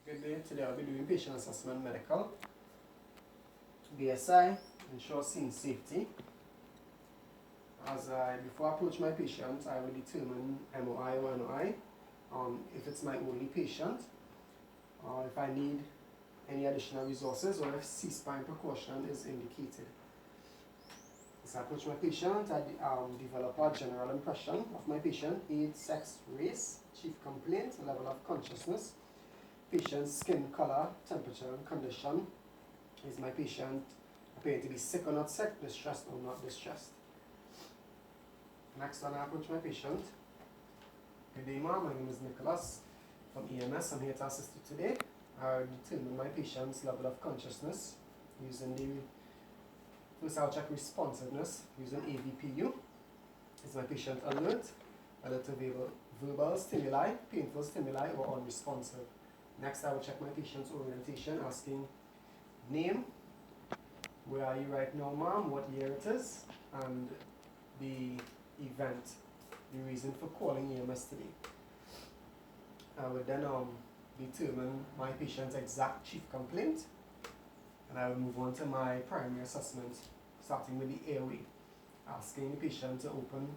Good day. Today I'll be doing patient assessment medical. BSI, ensure scene safety. Before I approach my patient, I will determine MOI or NOI, if it's my only patient, or if I need any additional resources, or if C-spine precaution is indicated. As I approach my patient, I develop a general impression of my patient: age, sex, race, chief complaint, level of consciousness, patient's skin color, temperature, and condition. Is my patient appearing to be sick or not sick, distressed or not distressed? Next, when I approach my patient: good day, ma'am. My name is Nicholas from EMS. I'm here to assist you today. I determine my patient's level of consciousness using first I'll check responsiveness using AVPU. Is my patient alert to verbal stimuli, painful stimuli, or unresponsive? Next, I will check my patient's orientation, asking name, where are you right now, ma'am, what year it is, and the event, the reason for calling EMS today. I would then determine my patient's exact chief complaint, and I will move on to my primary assessment, starting with the airway, asking the patient to open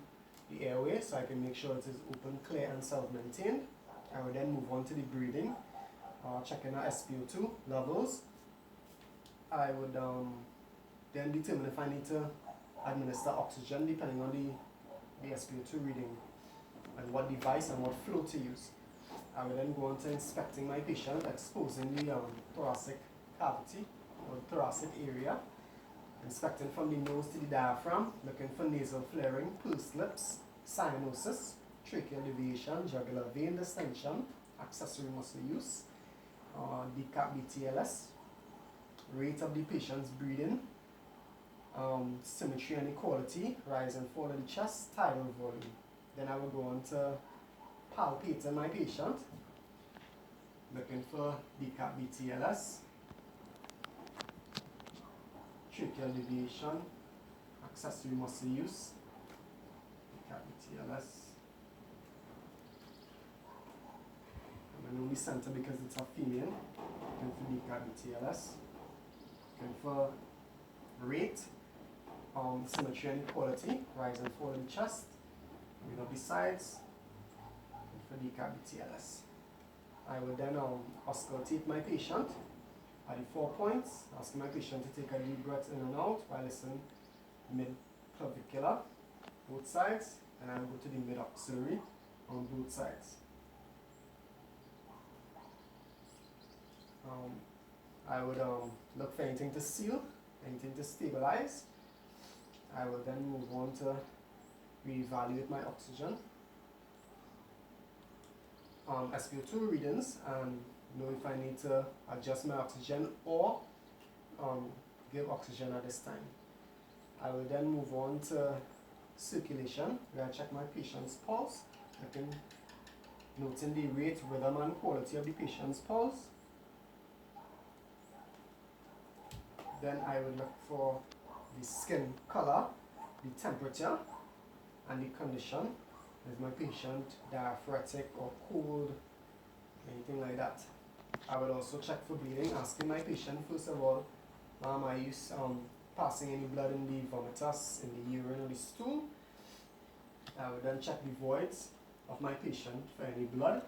the airway so I can make sure it is open, clear, and self-maintained. I will then move on to the breathing, checking our SpO2 levels. I would then determine if I need to administer oxygen depending on the SpO2 reading and what device and what flow to use. I will then go on to inspecting my patient, exposing the thoracic cavity or thoracic area, inspecting from the nose to the diaphragm, looking for nasal flaring, pursed lips, cyanosis, tracheal deviation, jugular vein distension, accessory muscle use, decap BTLS, rate of the patient's breathing, symmetry and equality, rise and fall of the chest, tidal volume. Then I will go on to palpating my patient, looking for decap BTLS, tracheal deviation, accessory muscle use, decap BTLS. I'm in only center because it's a female, looking for decap BTLS, looking for rate, symmetry and equality, rise and fall in the chest, read of the sides, for decap BTLS. I will then auscultate my patient at the 4 points, asking my patient to take a deep breath in and out while listening mid-clavicular, both sides, and I will go to the mid-axillary on both sides. I would look for anything to seal, anything to stabilize. I will then move on to reevaluate my oxygen, SpO2 readings, and know if I need to adjust my oxygen or give oxygen at this time. I will then move on to circulation, where I check my patient's pulse, noting the rate, rhythm, and quality of the patient's pulse. Then I would look for the skin color, the temperature, and the condition. Is my patient diaphoretic or cold, anything like that? I would also check for bleeding, asking my patient, first of all, are you passing any blood in the vomitus, in the urine, or the stool? I would then check the voids of my patient for any blood.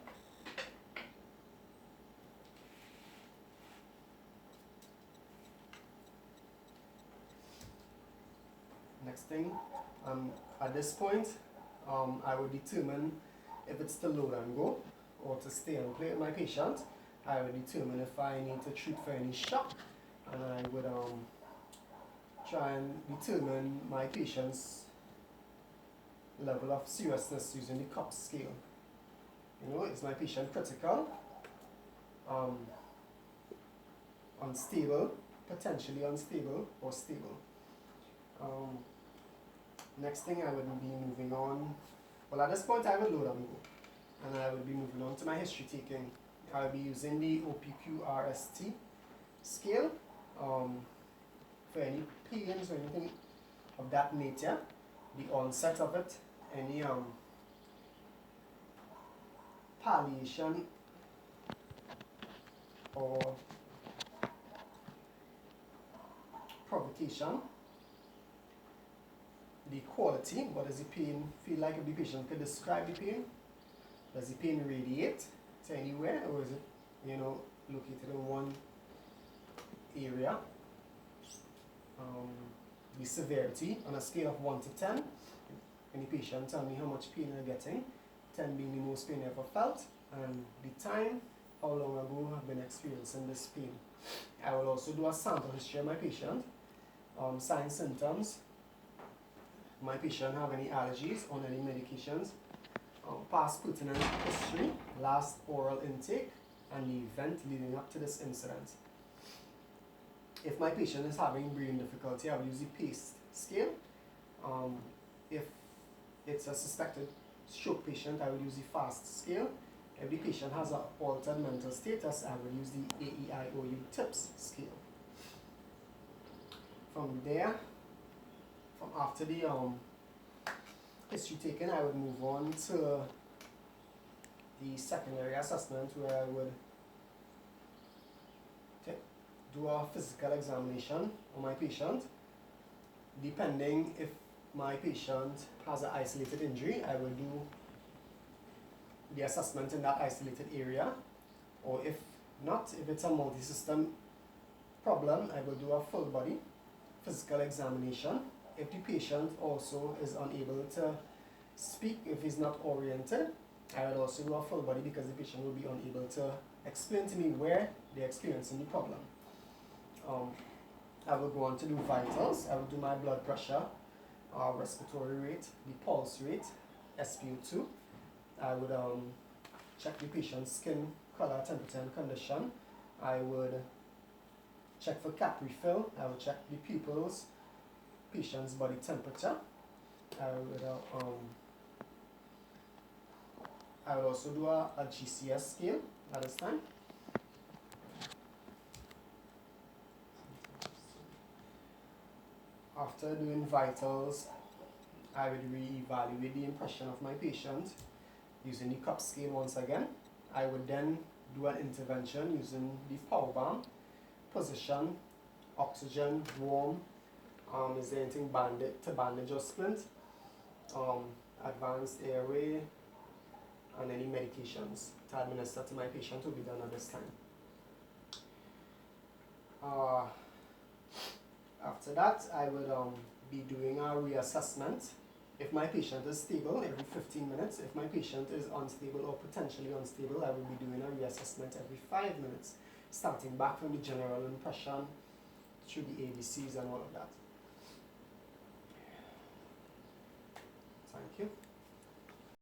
Next thing, at this point, I would determine if it's to load and go or to stay and play with my patient. I would determine if I need to treat for any shock, and I would try and determine my patient's level of seriousness using the COPS scale. Is my patient critical, unstable, potentially unstable, or stable? Next thing, I would be moving on. Well, at this point, I would load and go, and I would be moving on to my history taking. I'll be using the OPQRST scale for any pains or anything of that nature, the onset of it, any palliation or provocation, the quality, what does the pain feel like if the patient could describe the pain? Does the pain radiate to anywhere, or is it, located in one area? The severity on a scale of 1 to 10, any patient tell me how much pain they're getting, 10 being the most pain ever felt, and the time, how long ago I've been experiencing this pain. I will also do a sample history of my patient, signs, symptoms, my patient have any allergies on any medications, past pertinent history, last oral intake, and the event leading up to this incident. If my patient is having breathing difficulty, I will use the PACE scale. If it's a suspected stroke patient, I will use the FAST scale. If the patient has an altered mental status, I will use the AEIOU TIPS scale. From there, after the history taken, I would move on to the secondary assessment, where I would do a physical examination on my patient. Depending if my patient has an isolated injury, I will do the assessment in that isolated area, or if not, if it's a multi-system problem, I will do a full body physical examination. If the patient also is unable to speak, if he's not oriented, I will also do a full body, because the patient will be unable to explain to me where they're experiencing the problem. I will go on to do vitals. I will do my blood pressure, respiratory rate, the pulse rate, SpO2. I would check the patient's skin color, temperature, and condition. I would check for cap refill. I would check the pupils, patient's body temperature. I would also do a GCS scale at this time. After doing vitals, I would re-evaluate the impression of my patient using the cup scale once again. I would then do an intervention using the power bomb, position, oxygen, warm, is there anything bandage or splint, advanced airway, and any medications to administer to my patient will be done at this time. After that, I would be doing a reassessment. If my patient is stable, every 15 minutes. If my patient is unstable or potentially unstable, I will be doing a reassessment every 5 minutes, starting back from the general impression through the ABCs and all of that. Thank you.